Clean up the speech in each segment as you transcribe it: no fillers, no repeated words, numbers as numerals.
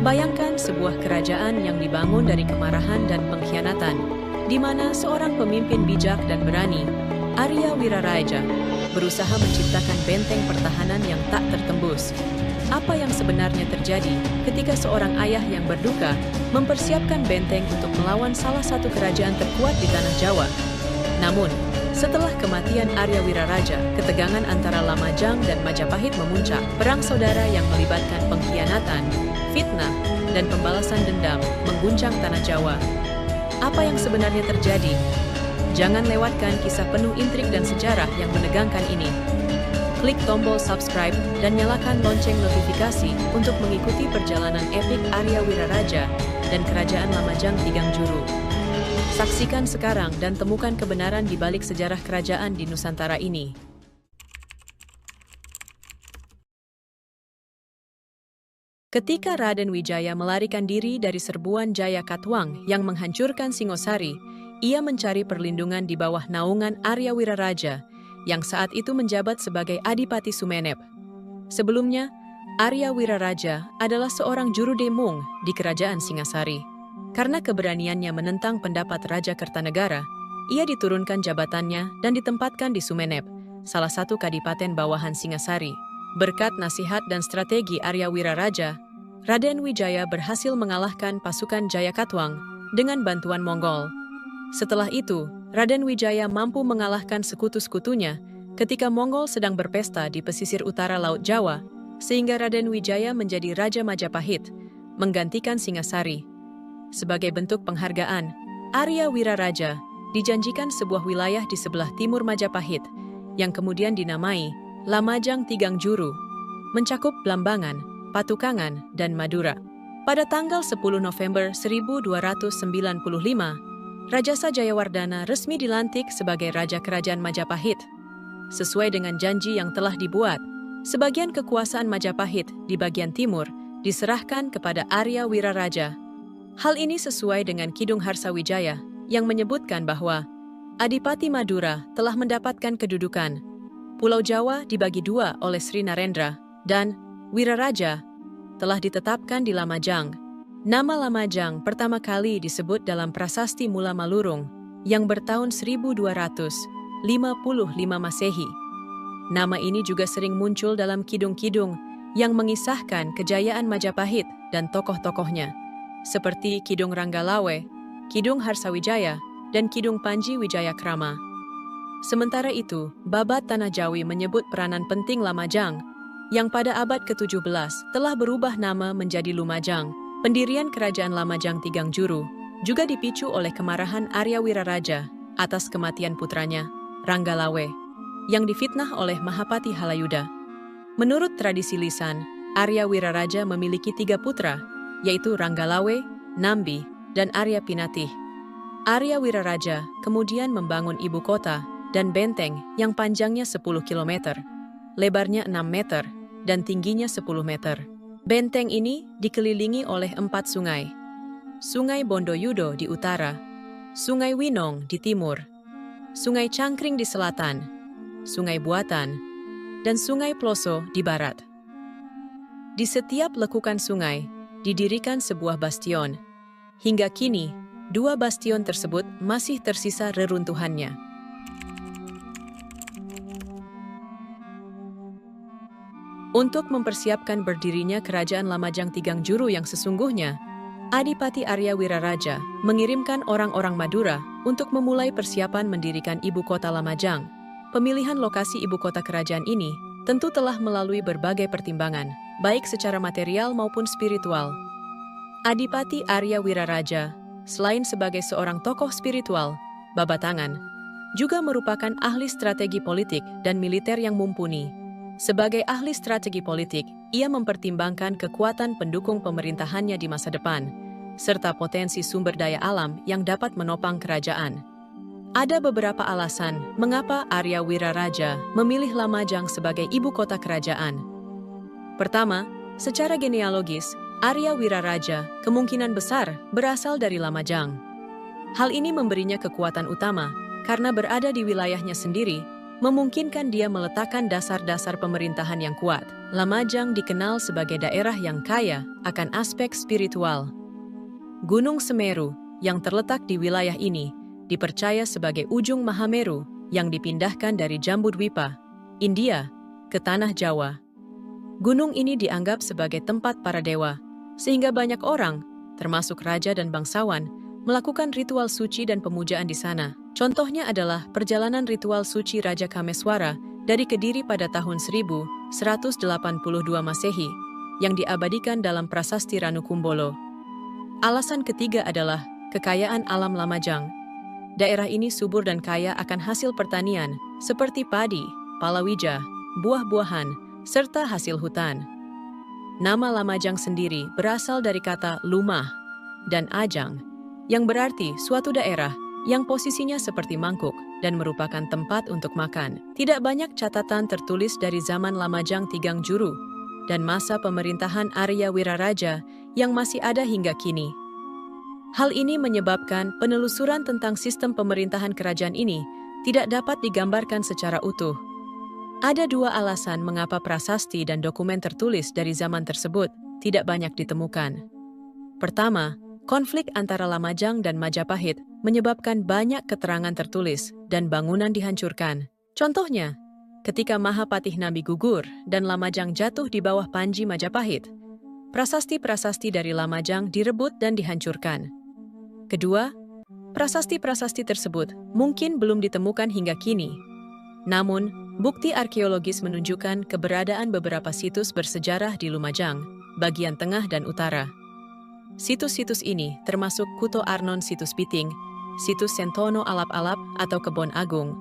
Bayangkan sebuah kerajaan yang dibangun dari kemarahan dan pengkhianatan, di mana seorang pemimpin bijak dan berani, Arya Wiraraja, berusaha menciptakan benteng pertahanan yang tak tertembus. Apa yang sebenarnya terjadi ketika seorang ayah yang berduka mempersiapkan benteng untuk melawan salah satu kerajaan terkuat di tanah Jawa? Namun, setelah kematian Arya Wiraraja, ketegangan antara Lamajang dan Majapahit memuncak. Perang saudara yang melibatkan pengkhianatan, fitnah, dan pembalasan dendam mengguncang tanah Jawa. Apa yang sebenarnya terjadi? Jangan lewatkan kisah penuh intrik dan sejarah yang menegangkan ini. Klik tombol subscribe dan nyalakan lonceng notifikasi untuk mengikuti perjalanan epik Arya Wiraraja dan Kerajaan Lamajang Tigang Juru. Saksikan sekarang dan temukan kebenaran di balik sejarah kerajaan di Nusantara ini. Ketika Raden Wijaya melarikan diri dari serbuan Jaya Katuang yang menghancurkan Singosari, ia mencari perlindungan di bawah naungan Arya Wiraraja, yang saat itu menjabat sebagai Adipati Sumenep. Sebelumnya, Arya Wiraraja adalah seorang juru demung di Kerajaan Singasari. Karena keberaniannya menentang pendapat Raja Kertanegara, ia diturunkan jabatannya dan ditempatkan di Sumenep, salah satu kadipaten bawahan Singasari. Berkat nasihat dan strategi Arya Wiraraja, Raden Wijaya berhasil mengalahkan pasukan Jaya Katuang dengan bantuan Monggol. Setelah itu, Raden Wijaya mampu mengalahkan sekutu-sekutunya ketika Monggol sedang berpesta di pesisir utara Laut Jawa, sehingga Raden Wijaya menjadi Raja Majapahit, menggantikan Singasari. Sebagai bentuk penghargaan, Arya Wiraraja dijanjikan sebuah wilayah di sebelah timur Majapahit, yang kemudian dinamai Lamajang Tigang Juru, mencakup Blambangan, Patukangan, dan Madura. Pada tanggal 10 November 1295, Rajasa Jayawardana resmi dilantik sebagai Raja Kerajaan Majapahit. Sesuai dengan janji yang telah dibuat, sebagian kekuasaan Majapahit di bagian timur diserahkan kepada Arya Wiraraja. Hal ini sesuai dengan Kidung Harsawijaya yang menyebutkan bahwa Adipati Madura telah mendapatkan kedudukan, Pulau Jawa dibagi dua oleh Sri Narendra, dan Wiraraja telah ditetapkan di Lamajang. Nama Lamajang pertama kali disebut dalam Prasasti Mula Malurung yang bertahun 1255 Masehi. Nama ini juga sering muncul dalam kidung-kidung yang mengisahkan kejayaan Majapahit dan tokoh-tokohnya, seperti Kidung Ranggalawe, Kidung Harsawijaya, dan Kidung Panji Wijayakrama. Sementara itu, Babat Tanah Jawi menyebut peranan penting Lamajang, yang pada abad ke-17 telah berubah nama menjadi Lumajang. Pendirian Kerajaan Lamajang Tigang Juru juga dipicu oleh kemarahan Arya Wiraraja atas kematian putranya, Ranggalawe, yang difitnah oleh Mahapati Halayuda. Menurut tradisi lisan, Arya Wiraraja memiliki 3 putra, yaitu Ranggalawe, Nambi, dan Arya Pinatih. Arya Wiraraja kemudian membangun ibu kota dan benteng yang panjangnya 10 km, lebarnya 6 meter, dan tingginya 10 meter. Benteng ini dikelilingi oleh 4 sungai. Sungai Bondoyudo di utara, Sungai Winong di timur, Sungai Cangkring di selatan, Sungai Buatan, dan Sungai Ploso di barat. Di setiap lekukan sungai, didirikan sebuah bastion. Hingga kini, 2 bastion tersebut masih tersisa reruntuhannya. Untuk mempersiapkan berdirinya Kerajaan Lamajang Tigang Juru yang sesungguhnya, Adipati Arya Wiraraja mengirimkan orang-orang Madura untuk memulai persiapan mendirikan ibu kota Lamajang. Pemilihan lokasi ibu kota kerajaan ini tentu telah melalui berbagai pertimbangan, baik secara material maupun spiritual. Adipati Arya Wiraraja, selain sebagai seorang tokoh spiritual, babatangan, juga merupakan ahli strategi politik dan militer yang mumpuni. Sebagai ahli strategi politik, ia mempertimbangkan kekuatan pendukung pemerintahannya di masa depan, serta potensi sumber daya alam yang dapat menopang kerajaan. Ada beberapa alasan mengapa Arya Wiraraja memilih Lamajang sebagai ibu kota kerajaan. Pertama, secara genealogis, Arya Wiraraja kemungkinan besar berasal dari Lamajang. Hal ini memberinya kekuatan utama karena berada di wilayahnya sendiri, memungkinkan dia meletakkan dasar-dasar pemerintahan yang kuat. Lamajang dikenal sebagai daerah yang kaya akan aspek spiritual. Gunung Semeru yang terletak di wilayah ini dipercaya sebagai ujung Mahameru yang dipindahkan dari Jambudwipa, India, ke tanah Jawa. Gunung ini dianggap sebagai tempat para dewa, sehingga banyak orang, termasuk raja dan bangsawan, melakukan ritual suci dan pemujaan di sana. Contohnya adalah perjalanan ritual suci Raja Kameswara dari Kediri pada tahun 1182 Masehi yang diabadikan dalam prasasti Ranu Kumbolo. Alasan ketiga adalah kekayaan alam Lamajang. Daerah ini subur dan kaya akan hasil pertanian seperti padi, palawija, buah-buahan, serta hasil hutan. Nama Lamajang sendiri berasal dari kata lumah dan ajang, yang berarti suatu daerah yang posisinya seperti mangkuk dan merupakan tempat untuk makan. Tidak banyak catatan tertulis dari zaman Lamajang Tigang Juru dan masa pemerintahan Arya Wiraraja yang masih ada hingga kini. Hal ini menyebabkan penelusuran tentang sistem pemerintahan kerajaan ini tidak dapat digambarkan secara utuh. Ada dua alasan mengapa prasasti dan dokumen tertulis dari zaman tersebut tidak banyak ditemukan. Pertama, konflik antara Lamajang dan Majapahit menyebabkan banyak keterangan tertulis dan bangunan dihancurkan. Contohnya, ketika Mahapatih Nambi gugur dan Lamajang jatuh di bawah Panji Majapahit, prasasti-prasasti dari Lamajang direbut dan dihancurkan. Kedua, prasasti-prasasti tersebut mungkin belum ditemukan hingga kini. Namun, bukti arkeologis menunjukkan keberadaan beberapa situs bersejarah di Lumajang, bagian tengah dan utara. Situs-situs ini termasuk Kuto Arnon Situs Biting, Situs Sentono Alap-Alap atau Kebon Agung,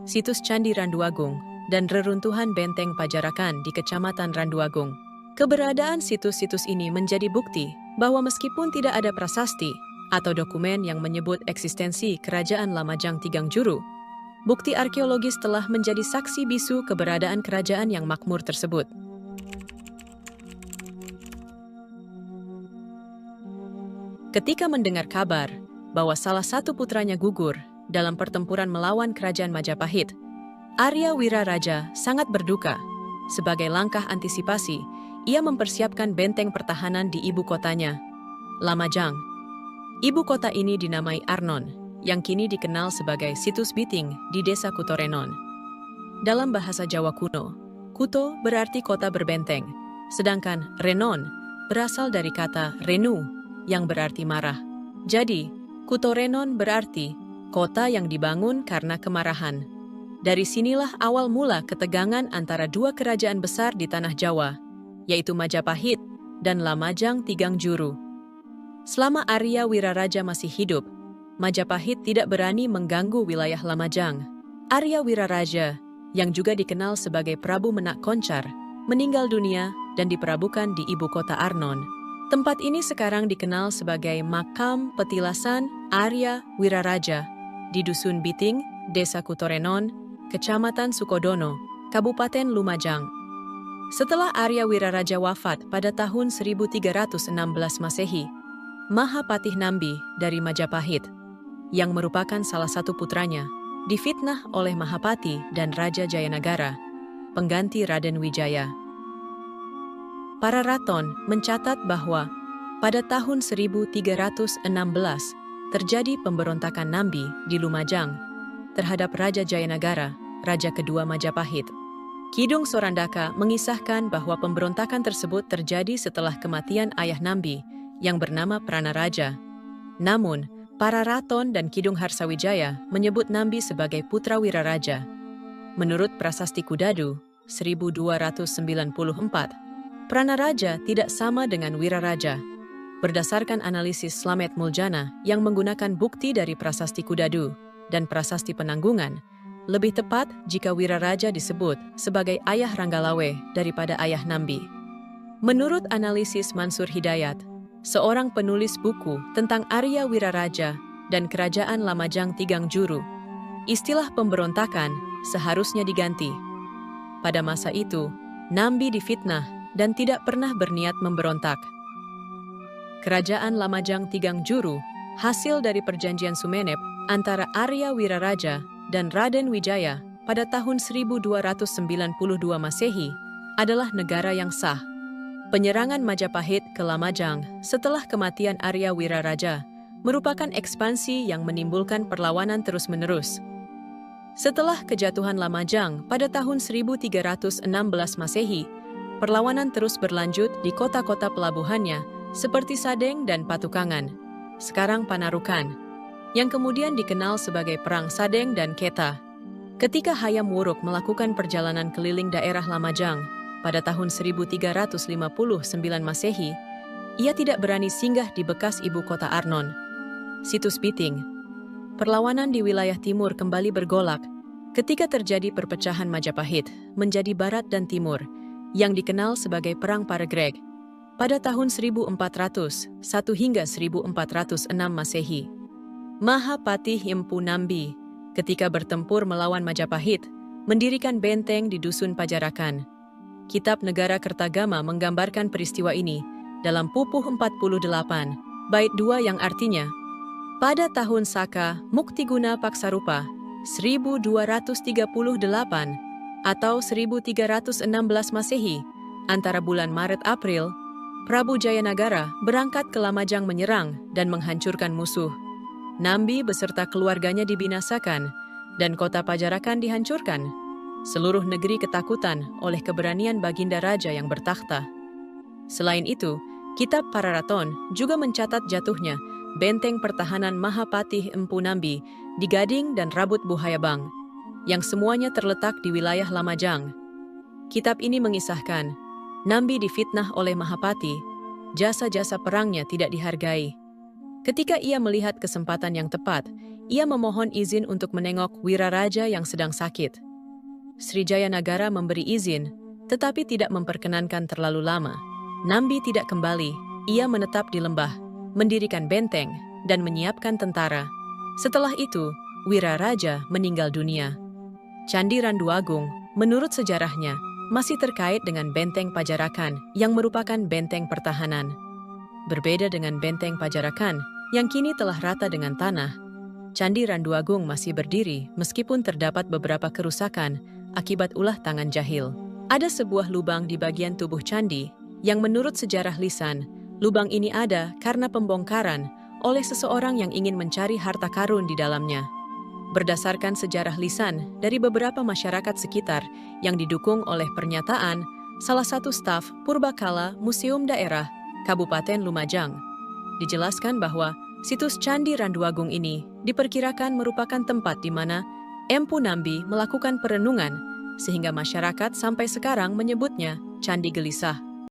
Situs Candi Randuagung, dan reruntuhan Benteng Pajarakan di Kecamatan Randuagung. Keberadaan situs-situs ini menjadi bukti bahwa meskipun tidak ada prasasti atau dokumen yang menyebut eksistensi Kerajaan Lamajang Tigang Juru, bukti arkeologis telah menjadi saksi bisu keberadaan kerajaan yang makmur tersebut. Ketika mendengar kabar bahwa salah satu putranya gugur dalam pertempuran melawan kerajaan Majapahit, Arya Wiraraja sangat berduka. Sebagai langkah antisipasi, ia mempersiapkan benteng pertahanan di ibu kotanya, Lamajang. Ibu kota ini dinamai Arnon, yang kini dikenal sebagai Situs Biting di Desa Kutorenon. Dalam bahasa Jawa kuno, Kuto berarti kota berbenteng, sedangkan Renon berasal dari kata renu, yang berarti marah. Jadi, Kutorenon berarti kota yang dibangun karena kemarahan. Dari sinilah awal mula ketegangan antara dua kerajaan besar di tanah Jawa, yaitu Majapahit dan Lamajang Tigang Juru. Selama Arya Wiraraja masih hidup, Majapahit tidak berani mengganggu wilayah Lamajang. Arya Wiraraja, yang juga dikenal sebagai Prabu Menak Koncar, meninggal dunia dan diperabukan di ibu kota Arnon. Tempat ini sekarang dikenal sebagai Makam Petilasan Arya Wiraraja di Dusun Biting, Desa Kutorenon, Kecamatan Sukodono, Kabupaten Lumajang. Setelah Arya Wiraraja wafat pada tahun 1316 Masehi, Mahapatih Nambi dari Majapahit, yang merupakan salah satu putranya, difitnah oleh Mahapati dan Raja Jayanagara, pengganti Raden Wijaya. Para raton mencatat bahwa pada tahun 1316 terjadi pemberontakan Nambi di Lumajang terhadap Raja Jayanagara, Raja kedua Majapahit. Kidung Sorandaka mengisahkan bahwa pemberontakan tersebut terjadi setelah kematian ayah Nambi yang bernama Pranaraja. Namun, para raton dan Kidung Harsawijaya menyebut Nambi sebagai putra Wiraraja. Menurut Prasasti Kudadu 1294, Pranaraja tidak sama dengan Wiraraja. Berdasarkan analisis Slamet Muljana yang menggunakan bukti dari Prasasti Kudadu dan Prasasti Penanggungan, lebih tepat jika Wiraraja disebut sebagai ayah Ranggalawe daripada ayah Nambi. Menurut analisis Mansur Hidayat, seorang penulis buku tentang Arya Wiraraja dan Kerajaan Lamajang Tigang Juru, istilah pemberontakan seharusnya diganti. Pada masa itu, Nambi difitnah dan tidak pernah berniat memberontak. Kerajaan Lamajang Tigang Juru hasil dari perjanjian Sumenep antara Arya Wiraraja dan Raden Wijaya pada tahun 1292 Masehi adalah negara yang sah. Penyerangan Majapahit ke Lamajang setelah kematian Arya Wiraraja merupakan ekspansi yang menimbulkan perlawanan terus-menerus. Setelah kejatuhan Lamajang pada tahun 1316 Masehi, perlawanan terus berlanjut di kota-kota pelabuhannya seperti Sadeng dan Patukangan, sekarang Panarukan, yang kemudian dikenal sebagai Perang Sadeng dan Keta. Ketika Hayam Wuruk melakukan perjalanan keliling daerah Lamajang pada tahun 1359 Masehi, ia tidak berani singgah di bekas ibu kota Arnon. Situs Biting. Perlawanan di wilayah timur kembali bergolak ketika terjadi perpecahan Majapahit menjadi barat dan timur, yang dikenal sebagai Perang Paregreg, pada tahun 1401 hingga 1406 Masehi. Mahapatih Empu Nambi, ketika bertempur melawan Majapahit, mendirikan benteng di Dusun Pajarakan. Kitab Negara Kertagama menggambarkan peristiwa ini dalam Pupuh 48, bait 2 yang artinya, pada tahun Saka Muktiguna Paksarupa 1238 atau 1316 Masehi, antara bulan Maret-April, Prabu Jayanagara berangkat ke Lamajang menyerang dan menghancurkan musuh. Nambi beserta keluarganya dibinasakan dan kota Pajarakan dihancurkan. Seluruh negeri ketakutan oleh keberanian Baginda Raja yang bertakhta. Selain itu, Kitab Pararaton juga mencatat jatuhnya benteng pertahanan Mahapatih Empu Nambi di Gading dan Rabut Buhayabang, yang semuanya terletak di wilayah Lamajang. Kitab ini mengisahkan, Nambi difitnah oleh Mahapati, jasa-jasa perangnya tidak dihargai. Ketika ia melihat kesempatan yang tepat, ia memohon izin untuk menengok Wiraraja yang sedang sakit. Srijaya Nagara memberi izin, tetapi tidak memperkenankan terlalu lama. Nambi tidak kembali, ia menetap di lembah, mendirikan benteng, dan menyiapkan tentara. Setelah itu, Wiraraja meninggal dunia. Candi Randuagung, menurut sejarahnya, masih terkait dengan benteng Pajarakan yang merupakan benteng pertahanan. Berbeda dengan benteng Pajarakan yang kini telah rata dengan tanah, Candi Randuagung masih berdiri meskipun terdapat beberapa kerusakan akibat ulah tangan jahil. Ada sebuah lubang di bagian tubuh candi yang menurut sejarah lisan, lubang ini ada karena pembongkaran oleh seseorang yang ingin mencari harta karun di dalamnya. Berdasarkan sejarah lisan dari beberapa masyarakat sekitar yang didukung oleh pernyataan salah satu staf Purbakala Museum Daerah Kabupaten Lumajang, dijelaskan bahwa situs Candi Randuagung ini diperkirakan merupakan tempat di mana Empu Nambi melakukan perenungan, sehingga masyarakat sampai sekarang menyebutnya Candi Gelisah.